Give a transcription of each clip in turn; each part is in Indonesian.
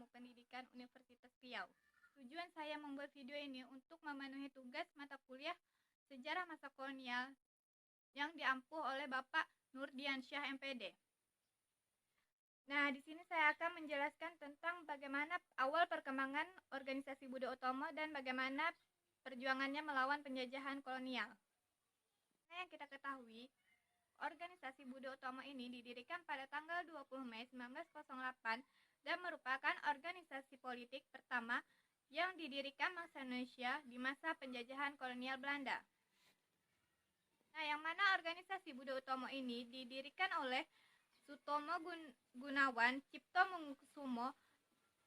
Ilmu Pendidikan Universitas Riau. Tujuan saya membuat video ini untuk memenuhi tugas mata kuliah Sejarah Masa Kolonial yang diampu oleh Bapak Nurdiansyah MPD. Nah, di sini saya akan menjelaskan tentang bagaimana awal perkembangan organisasi Budo Utomo dan bagaimana perjuangannya melawan penjajahan kolonial. Nah, yang kita ketahui, organisasi Budo Utomo ini didirikan pada tanggal 20 Mei 1908 dan merupakan organisasi politik pertama yang didirikan bangsa Indonesia di masa penjajahan kolonial Belanda. Nah, yang mana organisasi Budo Utomo ini didirikan oleh Sutomo Gunawan, Cipto Mangunkusumo,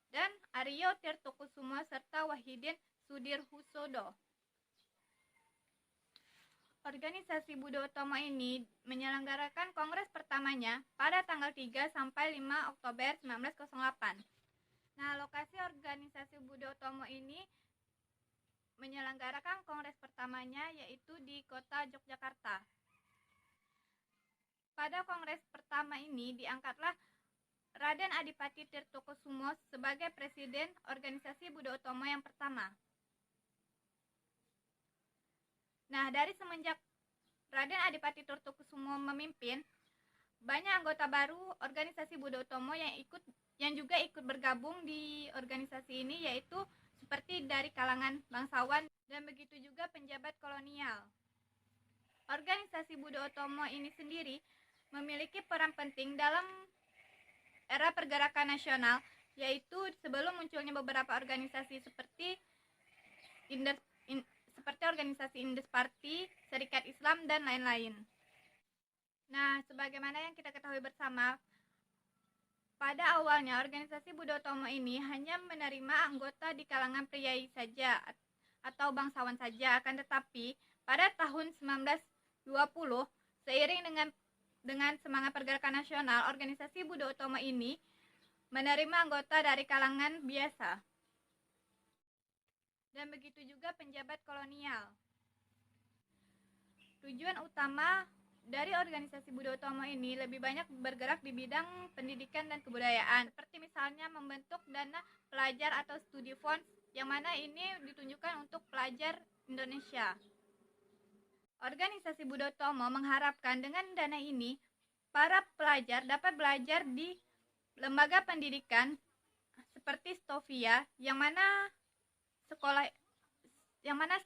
dan Aryo Tirtokusumo serta Wahidin Sudirhusodo. Organisasi Budo Utomo ini menyelenggarakan kongres pertamanya pada tanggal 3 sampai 5 Oktober 1908. Nah, lokasi organisasi Budo Utomo ini menyelenggarakan kongres pertamanya yaitu di kota Yogyakarta. Pada kongres pertama ini diangkatlah Raden Adipati Tirtokusumo sebagai presiden organisasi Budo Utomo yang pertama. Nah, dari semenjak Raden Adipati Tirtokusumo memimpin, banyak anggota baru organisasi Budo Utomo yang juga ikut bergabung di organisasi ini, yaitu seperti dari kalangan bangsawan dan begitu juga penjabat kolonial. Organisasi Budo Utomo ini sendiri memiliki peran penting dalam era pergerakan nasional, yaitu sebelum munculnya beberapa organisasi seperti organisasi Indus Party, Serikat Islam, dan lain-lain. Nah, sebagaimana yang kita ketahui bersama, pada awalnya organisasi Budo Utomo ini hanya menerima anggota di kalangan priai saja atau bangsawan saja, akan tetapi pada tahun 1920 seiring dengan semangat pergerakan nasional, organisasi Budo Utomo ini menerima anggota dari kalangan biasa. Dan begitu juga penjabat kolonial. Tujuan utama dari organisasi Budo Utomo ini lebih banyak bergerak di bidang pendidikan dan kebudayaan, seperti misalnya membentuk dana pelajar atau studi funds, yang mana ini ditunjukkan untuk pelajar Indonesia. Organisasi Budo Utomo mengharapkan dengan dana ini, para pelajar dapat belajar di lembaga pendidikan seperti Stovia, yang mana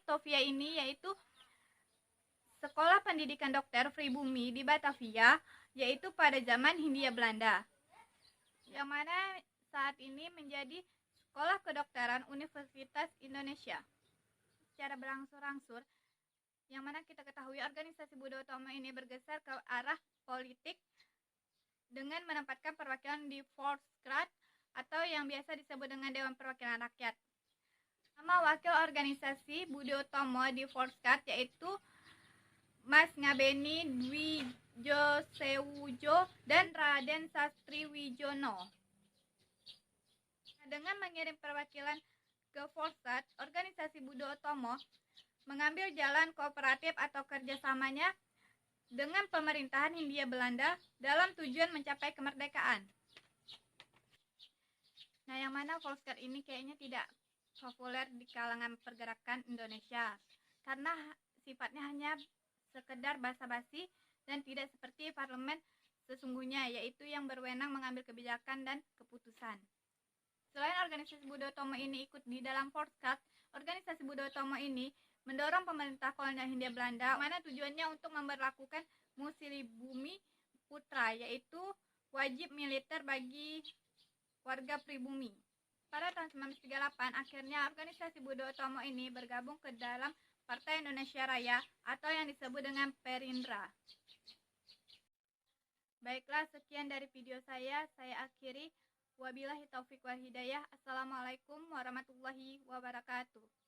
Stovia ini yaitu Sekolah Pendidikan Dokter Pribumi di Batavia, yaitu pada zaman Hindia Belanda, yang mana saat ini menjadi Sekolah Kedokteran Universitas Indonesia. Secara berangsur-angsur, yang mana kita ketahui organisasi Budo Utomo ini bergeser ke arah politik dengan menempatkan perwakilan di Volksraad atau yang biasa disebut dengan Dewan Perwakilan Rakyat. Nama wakil organisasi Budo Utomo di Volksraad yaitu Mas Ngabeni Dwi-Josewujo dan Raden Sastri Wijono. Dengan mengirim perwakilan ke Volksraad, organisasi Budo Utomo mengambil jalan kooperatif atau kerjasamanya dengan pemerintahan Hindia Belanda dalam tujuan mencapai kemerdekaan. Nah, yang mana Volksraad ini kayaknya tidak populer di kalangan pergerakan Indonesia karena sifatnya hanya sekedar basa-basi dan tidak seperti parlemen sesungguhnya, yaitu yang berwenang mengambil kebijakan dan keputusan. Selain organisasi Budo Utomo ini ikut di dalam Volksraad, organisasi Budo Utomo ini mendorong pemerintah kolonial Hindia Belanda, mana tujuannya untuk memberlakukan Musili Bumi Putra, yaitu wajib militer bagi warga pribumi. Pada tahun 1938, akhirnya organisasi Budo Utomo ini bergabung ke dalam Partai Indonesia Raya atau yang disebut dengan Perindra. Baiklah, sekian dari video saya akhiri. Wabillahi taufik wal hidayah. Assalamualaikum warahmatullahi wabarakatuh.